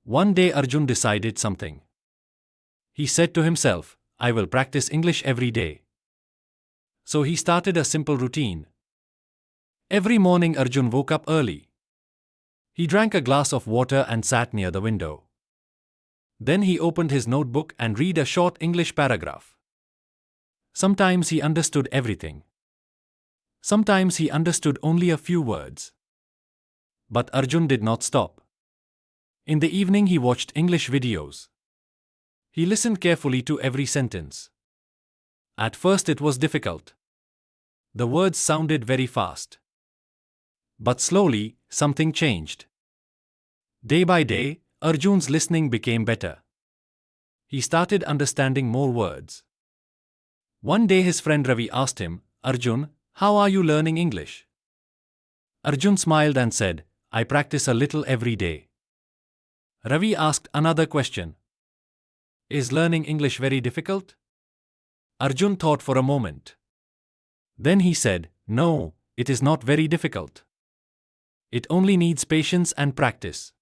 One day Arjun decided something. He said to himself, I will practice English every day. So he started a simple routine. Every morning Arjun woke up early. He drank a glass of water and sat near the window. Then he opened his notebook and read a short English paragraph. Sometimes he understood everything. Sometimes he understood only a few words. But Arjun did not stop. In the evening he watched English videos. He listened carefully to every sentence. At first it was difficult. The words sounded very fast. But slowly, something changed. Day by day, Arjun's listening became better. He started understanding more words. One day his friend Ravi asked him, Arjun, how are you learning English? Arjun smiled and said, I practice a little every day. Ravi asked another question. Is learning English very difficult? Arjun thought for a moment. Then he said, no, it is not very difficult. It only needs patience and practice.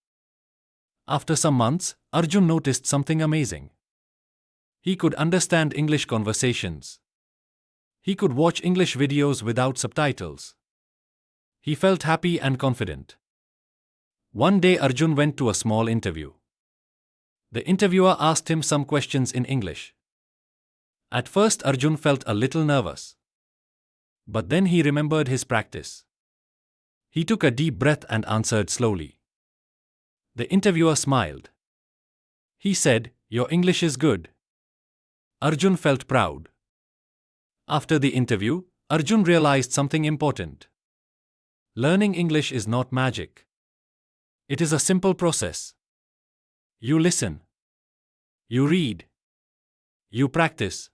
After some months, Arjun noticed something amazing. He could understand English conversations. He could watch English videos without subtitles. He felt happy and confident. One day Arjun went to a small interview. The interviewer asked him some questions in English. At first Arjun felt a little nervous. But then he remembered his practice. He took a deep breath and answered slowly. The interviewer smiled. He said, your English is good. Arjun felt proud. After the interview, Arjun realized something important. Learning English is not magic. It is a simple process. You listen. You read. You practice.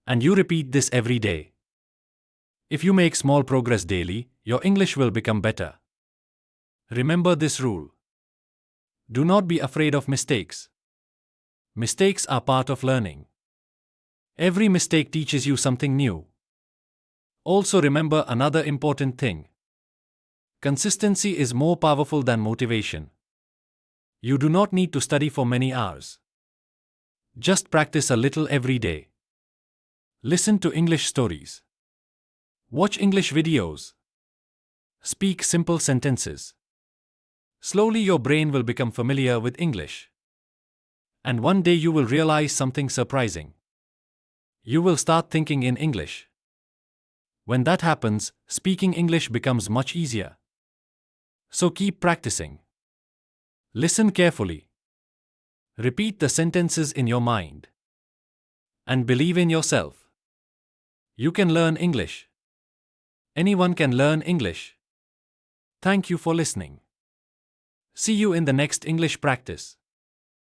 And you repeat this every day. If you make small progress daily, your English will become better. Remember this rule. Do not be afraid of mistakes. Mistakes are part of learning. Every mistake teaches you something new. Also remember another important thing. Consistency is more powerful than motivation. You do not need to study for many hours. Just practice a little every day. Listen to English stories. Watch English videos. Speak simple sentences. Slowly your brain will become familiar with English. And one day you will realize something surprising. You will start thinking in English. When that happens, speaking English becomes much easier. So keep practicing. Listen carefully. Repeat the sentences in your mind. And believe in yourself. You can learn English. Anyone can learn English. Thank you for listening. See you in the next English practice.